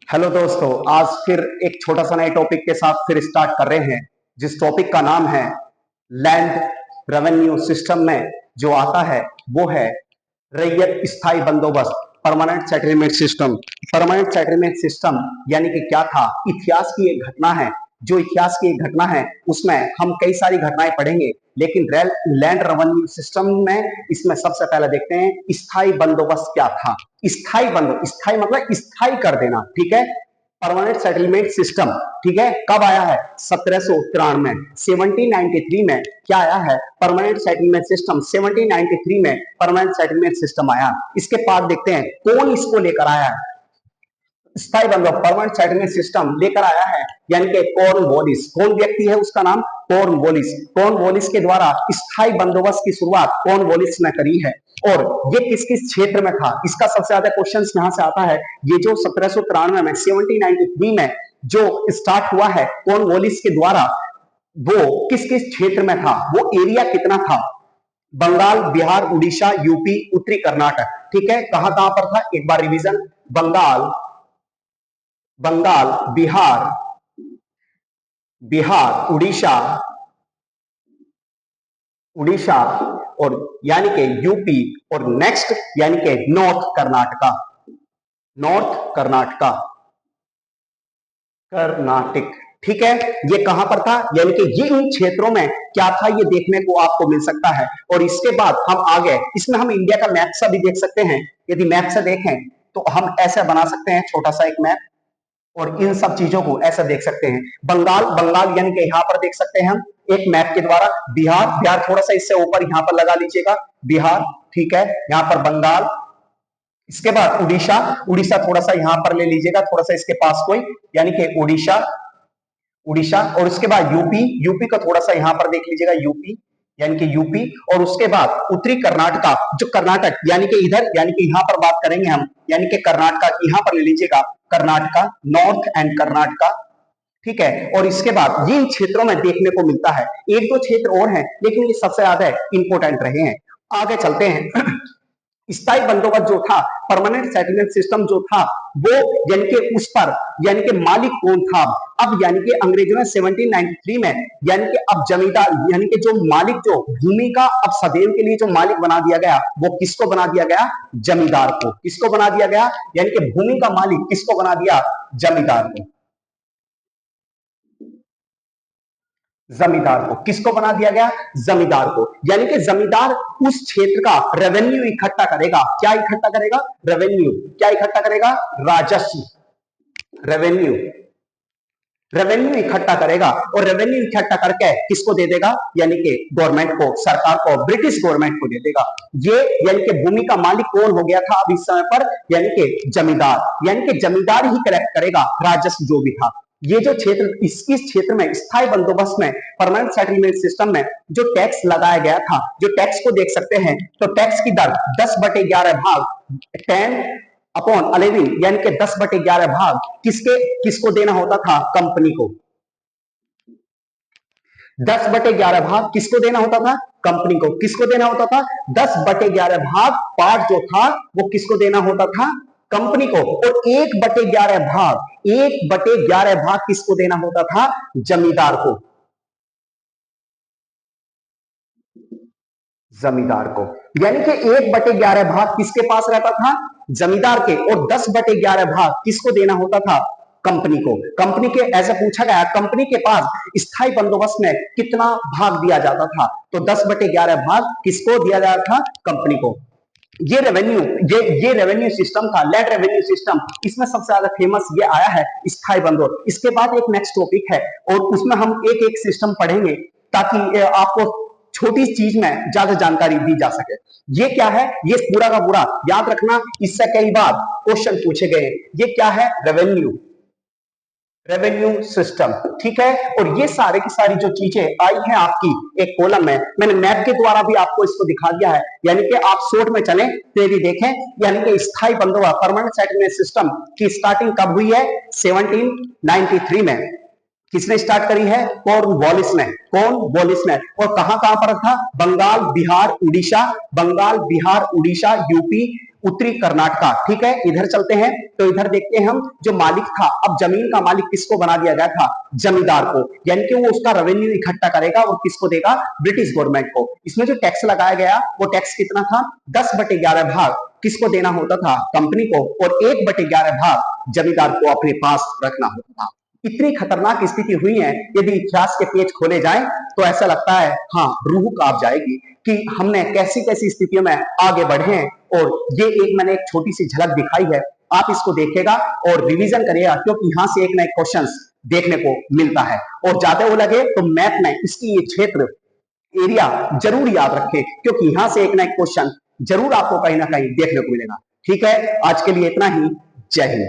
Hello दोस्तों, आज फिर एक छोटा सा नए टॉपिक के साथ फिर स्टार्ट कर रहे हैं, जिस टॉपिक का नाम है लैंड रेवेन्यू सिस्टम में जो आता है वो है रैयत स्थायी बंदोबस्त, permanent settlement system. Permanent settlement system यानी कि क्या था? इतिहास की एक घटना है। जो इतिहास की एक घटना है उसमें हम कई सारी घटनाएं पढ़ेंगे, लेकिन लैंड रेवेन्यू सिस्टम में इसमें सबसे पहले देखते हैं स्थायी बंदोबस्त क्या था। स्थायी मतलब स्थायी कर देना, ठीक है। परमानेंट सेटलमेंट सिस्टम, ठीक है, कब आया है? 1793 1793 में क्या आया है? Permanent settlement system. 1793 में परमानेंट सेटलमेंट सिस्टम आया। इसके बाद देखते हैं कौन इसको लेकर आया है। स्थायी बंदोबस्त परमानेंट सेटलमेंट सिस्टम लेकर आया है, यानी कि कॉर्नवालिस। कौन व्यक्ति है? उसका नाम कॉर्नवालिस। कॉर्नवालिस के द्वारा स्थायी बंदोबस्त की शुरुआत कॉर्नवालिस ने करी है। और ये किस किस क्षेत्र में था? इसका सबसे ज्यादा क्वेश्चन यहां से आता है। ये जो 1793 में 1793 में जो स्टार्ट हुआ है कॉर्नवालिस के द्वारा, वो किस किस क्षेत्र में था? वो एरिया कितना था? बंगाल, बिहार, उड़ीसा, यूपी, उत्तरी कर्नाटक। ठीक है, कहां कहां पर था? एक बार रिवीजन। बंगाल, बंगाल, बिहार, बिहार, उड़ीसा, उड़ीसा और यानी कि यूपी, और नेक्स्ट यानी कि नॉर्थ कर्नाटका। नॉर्थ कर्नाटका, कर्नाटक। ठीक है, ये कहां पर था? यानी कि ये इन क्षेत्रों में क्या था, ये देखने को आपको मिल सकता है। और इसके बाद हम आगे इसमें हम इंडिया का मैप सा भी देख सकते हैं। यदि मैप से देखें तो हम ऐसे बना सकते हैं छोटा सा एक मैप, और इन सब चीजों को ऐसा देख सकते हैं। बंगाल, बंगाल यानी कि यहां पर देख सकते हैं हम एक मैप के द्वारा। बिहार, बिहार थोड़ा सा इससे ऊपर यहां पर लगा लीजिएगा, बिहार। ठीक है, यहां पर बंगाल। इसके बाद उड़ीसा, उड़ीसा थोड़ा सा यहां पर ले लीजिएगा, थोड़ा सा इसके पास कोई, यानी कि उड़ीसा, उड़ीसा। और उसके बाद यूपी, यूपी का थोड़ा सा यहां पर देख लीजिएगा, यूपी यानी कि यूपी। और उसके बाद उत्तरी कर्नाटका, जो कर्नाटक यानी कि इधर, यानी कि यहां पर बात करेंगे हम, यानी कि कर्नाटका यहां पर ले लीजिएगा, कर्नाटका, नॉर्थ एंड कर्नाटका। ठीक है, और इसके बाद ये इन क्षेत्रों में देखने को मिलता है। एक दो क्षेत्र और हैं, लेकिन ये सबसे ज्यादा इंपॉर्टेंट रहे हैं। आगे चलते हैं। स्थायी बंदोबस्त जो था, परमानेंट सेटलमेंट सिस्टम जो था, वो यानी कि उस पर यानी कि मालिक कौन था? अब यानी कि अंग्रेजों ने 1793 में यानी कि अब जमींदार यानी कि जो मालिक, जो भूमि का अब सदैव के लिए जो मालिक बना दिया गया, वो किसको बना दिया गया? जमींदार को। किसको बना दिया गया? यानी कि भूमि का मालिक किसको बना दिया? जमींदार को। जमींदार को किसको बना दिया गया? जमींदार को। यानी कि जमींदार उस क्षेत्र का रेवेन्यू इकट्ठा करेगा। क्या इकट्ठा करेगा? रेवेन्यू। क्या इकट्ठा करेगा? राजस्व। रेवेन्यू, रेवेन्यू इकट्ठा करेगा। और रेवेन्यू इकट्ठा करके किसको दे देगा? यानी कि गवर्नमेंट को, सरकार को, ब्रिटिश गवर्नमेंट को दे देगा। ये यानी कि भूमि का मालिक कौन हो गया था अब इस समय पर? यानी कि जमींदार। यानी कि जमींदार ही कलेक्ट करेगा राजस्व जो भी था। ये जो क्षेत्र, इस क्षेत्र में स्थायी बंदोबस्त में, परमानेंट सेटलमेंट सिस्टम में जो टैक्स लगाया गया था, जो टैक्स को देख सकते हैं, तो टैक्स की दर 10/11 भाग 10/11, यानी कि 10/11 भाग किसके किसको देना होता था? कंपनी को। 10/11 भाग किसको देना होता था? कंपनी को। किसको देना होता था? 10/11 भाग पार्ट जो था वो किसको देना होता था? कंपनी को। और 1/11 भाग, 1/11 भाग किसको देना होता था? जमींदार को। जमींदार को। यानी कि 1/11 भाग किसके पास रहता था? जमींदार के। और 10/11 भाग किसको देना होता था? कंपनी को। कंपनी के, ऐसा पूछा गया, कंपनी के पास स्थायी बंदोबस्त में कितना भाग दिया जाता था? तो 10/11 भाग किसको दिया जाता था? कंपनी को। ये रेवेन्यू, ये रेवेन्यू सिस्टम था, लैंड रेवेन्यू सिस्टम। इसमें सबसे ज्यादा फेमस ये आया है स्थायी बंदोबस्त। इसके बाद एक नेक्स्ट टॉपिक है, और उसमें हम एक एक सिस्टम पढ़ेंगे, ताकि आपको छोटी चीज में ज्यादा जानकारी दी जा सके। ये क्या है? ये पूरा का पूरा याद रखना, इससे कई बार क्वेश्चन पूछे गए। ये क्या है? Revenue, revenue system. ठीक है, और ये सारे की सारी जो चीजें आई हैं आपकी एक कॉलम में, मैंने मैप के द्वारा भी आपको इसको दिखा दिया है। यानी कि आप शॉर्ट में चलें तो भी देखें, यानी कि स्थायी बंदोबस्त, परमानेंट सेटलमेंट सिस्टम की स्टार्टिंग कब हुई है? 1793 में। किसने स्टार्ट करी है? कॉर्नवालिस ने। कॉर्नवालिस ने। और कहां कहां पर था? बंगाल, बिहार, उड़ीसा। बंगाल, बिहार, उड़ीसा, यूपी उत्तरी कर्नाटका। ठीक है, इधर चलते हैं तो इधर देखते हैं हम, जो मालिक था, अब जमीन का मालिक किसको बना दिया गया था? जमींदार को, यानी कि वो उसका रेवेन्यू इकट्ठा करेगा और किसको देगा? ब्रिटिश गवर्नमेंट को। इसमें जो टैक्स लगाया गया वो टैक्स कितना था? 10/11 भाग किसको देना होता था? कंपनी को, और 1/11 भाग जमींदार को अपने पास रखना होता था। इतनी खतरनाक स्थिति हुई है, यदि इतिहास के पेज खोले जाएं तो ऐसा लगता है हाँ, रूह कांप जाएगी कि हमने कैसी कैसी स्थितियों में आगे बढ़े हैं। और ये एक मैंने एक छोटी सी झलक दिखाई है, आप इसको देखेगा और रिवीजन करिएगा, क्योंकि यहां से एक ना एक क्वेश्चन देखने को मिलता है। और ज्यादा वो लगे तो मैथ में इसकी ये क्षेत्र एरिया जरूर याद रखें, क्योंकि यहां से एक ना एक क्वेश्चन जरूर आपको कहीं ना कहीं देखने को मिलेगा। ठीक है, आज के लिए इतना ही। जय हिंद।